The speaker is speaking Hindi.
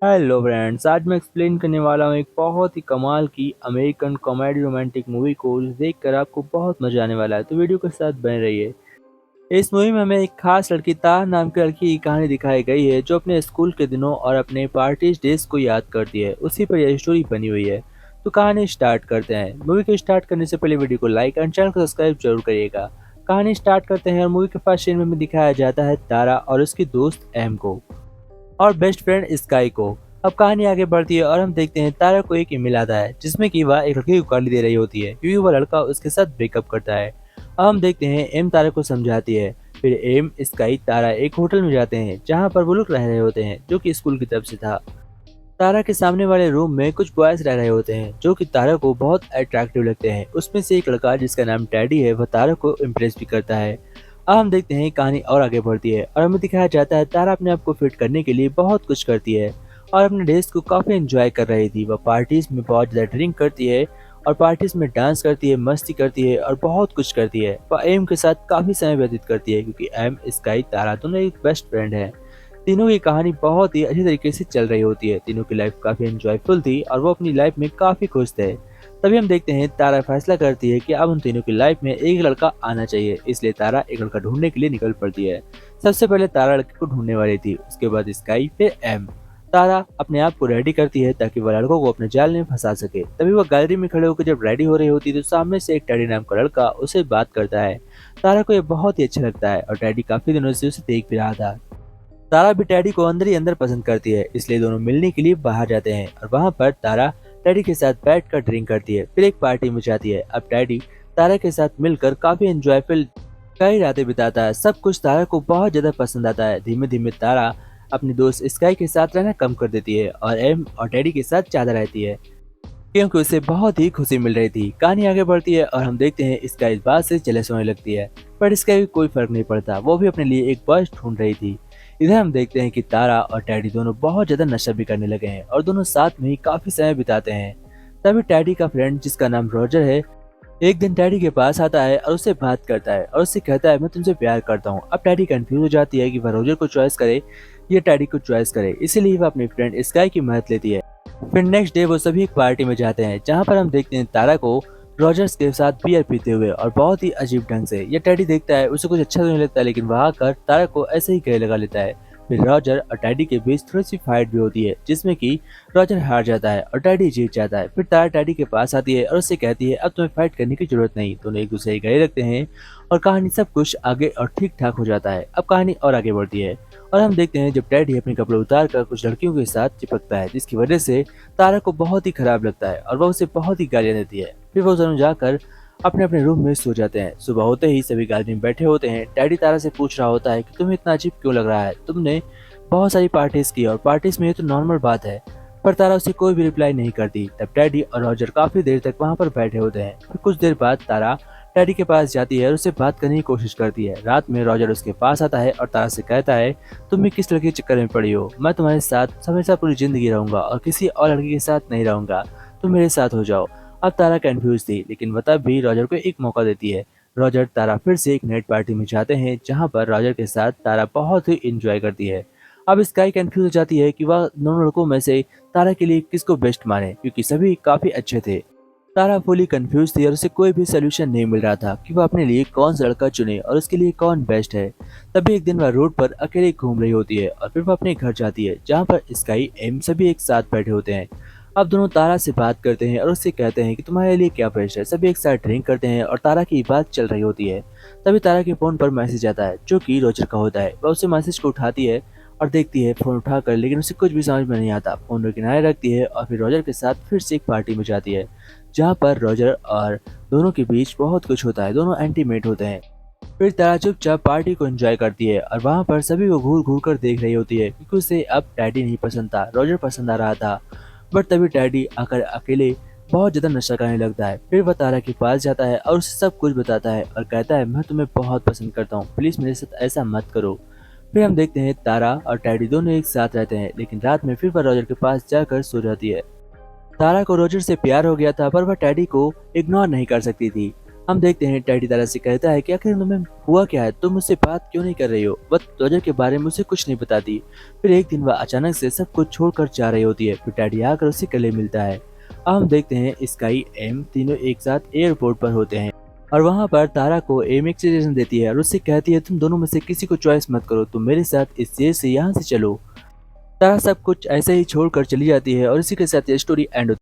हेलो फ्रेंड्स, आज मैं एक्सप्लेन करने वाला हूँ एक बहुत ही कमाल की अमेरिकन कॉमेडी रोमांटिक मूवी को जो देखकर आपको बहुत मजा आने वाला है। तो वीडियो के साथ बने रहिए। इस मूवी में हमें एक खास लड़की ताह नाम की लड़की की कहानी दिखाई गई है जो अपने स्कूल के दिनों और अपने पार्टी डेज को याद करती है। उसी पर यह स्टोरी बनी हुई है। तो कहानी स्टार्ट करते हैं। मूवी को स्टार्ट करने से पहले वीडियो को लाइक और चैनल को सब्सक्राइब जरूर करिएगा। कहानी स्टार्ट करते हैं और मूवी के फर्स्ट सीन में हमें दिखाया जाता है तारा और उसकी दोस्त एम को और बेस्ट फ्रेंड स्काई को। अब कहानी आगे बढ़ती है और हम देखते हैं तारा को एक ईमेल आता है जिसमें कि वह एक लड़के को गाली दे रही होती है क्योंकि वह लड़का उसके साथ ब्रेकअप करता है। अब हम देखते हैं एम तारा को समझाती है। फिर एम स्काई तारा एक होटल में जाते हैं जहाँ पर वो लोग रह रहे होते हैं जो कि स्कूल की तरफ से था। तारा के सामने वाले रूम में कुछ बॉयज रह रहे होते हैं जो कि तारा को बहुत अट्रैक्टिव लगते हैं। उसमें से एक लड़का जिसका नाम टैडी है वह तारा को इम्प्रेस भी करता है। अब हम देखते हैं कहानी और आगे बढ़ती है और हमें दिखाया जाता है तारा अपने आप को फिट करने के लिए बहुत कुछ करती है और अपने डेज को काफी एंजॉय कर रही थी। वह पार्टीज में बहुत ज्यादा ड्रिंक करती है और पार्टीज में डांस करती है, मस्ती करती है और बहुत कुछ करती है। वह एम के साथ काफी समय व्यतीत करती है क्योंकि एम स्काई तारा दोनों एक बेस्ट फ्रेंड है। तीनों की कहानी बहुत ही अच्छी तरीके से चल रही होती है। तीनों की लाइफ काफी एंजॉयफुल थी और वो अपनी लाइफ में काफी खुश थे। तभी हम देखते हैं तारा फैसला करती है कि अब उन तीनों की लाइफ में एक लड़का आना चाहिए, इसलिए तारा एक लड़का ढूंढने के लिए निकल पड़ती है। सबसे पहले तारा लड़के को ढूंढने वाली थी, उसके बाद स्काई, फिर एम। तारा अपने आप को रेडी करती है ताकि वह लड़कों को अपने जाल में फंसा सके। तभी वह गैलरी में खड़े होकर जब रेडी हो रही होती है तो सामने से एक टैडी नाम का लड़का उसे बात करता है। तारा को यह बहुत ही अच्छा लगता है और टैडी काफी दिनों से उसे देख भी रहा था। तारा भी टैडी को अंदर ही अंदर पसंद करती है, इसलिए दोनों मिलने के लिए बाहर जाते हैं और वहाँ पर तारा टैडी के साथ बैठकर ड्रिंक करती है। फिर एक पार्टी में जाती है। अब टैडी तारा के साथ मिलकर काफी एंजॉयफुल कई रातें बिताता है। सब कुछ तारा को बहुत ज्यादा पसंद आता है। धीमे धीमे तारा अपनी दोस्त स्काई के साथ रहना कम कर देती है और एम और टैडी के साथ ज्यादा रहती है क्योंकि उसे बहुत ही खुशी मिल रही थी। कहानी आगे बढ़ती है और हम देखते हैं इसका इस बात से जेलस होने लगती है, पर इसका भी कोई फर्क नहीं पड़ता। वो भी अपने लिए एक बॉय ढूंढ रही थी। इधर हम देखते हैं कि तारा और टैडी दोनों बहुत ज्यादा नशा भी करने लगे हैं और दोनों साथ में ही काफी समय बिताते हैं। तभी टैडी का फ्रेंड जिसका नाम रॉजर है एक दिन टैडी के पास आता है और उससे बात करता है और उससे कहता है मैं तुमसे प्यार करता हूँ। अब टैडी कंफ्यूज हो जाती है कि वह रॉजर को चॉइस करे या टैडी को चॉइस करे, इसीलिए वह अपने फ्रेंड स्काई की मदद लेती है। फिर नेक्स्ट डे वो सभी एक पार्टी में जाते हैं जहाँ पर हम देखते हैं तारा को रॉजर्स के साथ बियर पीते हुए और बहुत ही अजीब ढंग से। ये टैडी देखता है, उसे कुछ अच्छा तो नहीं लगता लेकिन वह आकर तारा को ऐसे ही गले लगा लेता है। फिर रॉजर और टैडी के बीच थोड़ी सी फाइट भी होती है जिसमें कि रॉजर हार जाता है और टैडी जीत जाता है। फिर तारा टैडी के पास आती है और उससे कहती है अब तुम्हें फाइट करने की जरूरत नहीं। दोनों एक दूसरे के गले लगते हैं और कहानी सब कुछ आगे और ठीक ठाक हो जाता है। अब कहानी और आगे बढ़ती है और हम देखते हैं जब टैडी अपने कपड़े उतार कर कुछ लड़कियों के साथ चिपकता है जिसकी वजह से तारा को बहुत ही खराब लगता है और वह उसे बहुत ही गालियां देती है। फिर वो दोनों जाकर अपने अपने रूम में सो जाते हैं। सुबह होते ही सभी गैलरी में बैठे होते हैं। टैडी तारा से पूछ रहा होता है कि तुम्हें इतना अजीब क्यों लग रहा है, तुमने बहुत सारी पार्टीज की और पार्टीज में ये तो नॉर्मल बात है। पर तारा उसे कोई भी रिप्लाई नहीं करती। तब टैडी और रॉजर काफी देर तक वहाँ पर बैठे होते हैं। फिर कुछ देर बाद तारा टैडी के पास जाती है और उससे बात करने की कोशिश करती है। रात में रॉजर उसके पास आता है और तारा से कहता है तुम भी किस लड़के के चक्कर में पड़ी हो, मैं तुम्हारे साथ हमेशा पूरी जिंदगी रहूंगा और किसी और लड़की के साथ नहीं रहूंगा, तुम मेरे साथ हो जाओ। अब तारा कंफ्यूज थी लेकिन वह तब भी रॉजर को एक मौका देती है। रॉजर तारा फिर से एक नाइट पार्टी में जाते हैं जहाँ पर रॉजर के साथ तारा बहुत ही इंजॉय करती है। अब स्काई कंफ्यूज हो जाती है कि वह दोनों लड़कों में से तारा के लिए किसको बेस्ट माने क्योंकि सभी काफी अच्छे थे। तारा फुली कंफ्यूज थी और उसे कोई भी सोल्यूशन नहीं मिल रहा था कि वह अपने लिए कौन सा लड़का चुने और उसके लिए कौन बेस्ट है। तभी एक दिन वह रोड पर अकेले घूम रही होती है और फिर वह अपने घर जाती है जहाँ पर स्काई एम सभी एक साथ बैठे होते हैं। अब दोनों तारा से बात करते हैं और उससे कहते हैं कि तुम्हारे लिए क्या बेस्ट है। सभी एक साथ ड्रिंक करते हैं और तारा की बात चल रही होती है। तभी तारा के फोन पर मैसेज आता है जो कि रोजर का होता है। वह उसे मैसेज को उठाती है और देखती है फोन उठाकर, लेकिन उसे कुछ भी समझ में नहीं आता। फोन को किनारे रखती है और फिर रॉजर के साथ फिर से एक पार्टी में जाती है जहाँ पर रॉजर और दोनों के बीच बहुत कुछ होता है। दोनों एंटीमेट होते हैं। फिर तारा चुपचाप पार्टी को एंजॉय करती है और वहाँ पर सभी को घूर घूर कर देख रही होती है क्योंकि उसे अब डैडी नहीं पसंद था, रॉजर पसंद आ रहा था। बट तभी डैडी आकर अकेले बहुत ज्यादा नशा करने लगता है। फिर वह तारा के पास जाता है और उसे सब कुछ बताता है और कहता है मैं तुम्हें बहुत पसंद करता हूँ, प्लीज मेरे साथ ऐसा मत करो। फिर हम देखते हैं तारा और टैडी दोनों एक साथ रहते हैं लेकिन रात में फिर वह रॉजर के पास जाकर सो जाती है। तारा को रोजर से प्यार हो गया था पर वह टैडी को इग्नोर नहीं कर सकती थी। हम देखते हैं टेडी तारा से कहता है कि आखिर तुम्हें हुआ क्या है, तुम मुझसे बात क्यों नहीं कर रही हो। वह रोजर के बारे में उसे कुछ नहीं बताती। फिर एक दिन वह अचानक से सब कुछ छोड़कर जा रही होती है। फिर टेडी आकर उसे गले मिलता है। अब हम देखते हैं स्काई एम तीनों एक साथ एयरपोर्ट पर होते हैं और वहां पर तारा को एम एक सजेशन देती है और उससे कहती है तुम दोनों में से किसी को चॉइस मत करो, तुम मेरे साथ इस जेल से यहाँ से चलो। तारा सब कुछ ऐसे ही छोड़कर चली जाती है और इसी के साथ ये स्टोरी एंड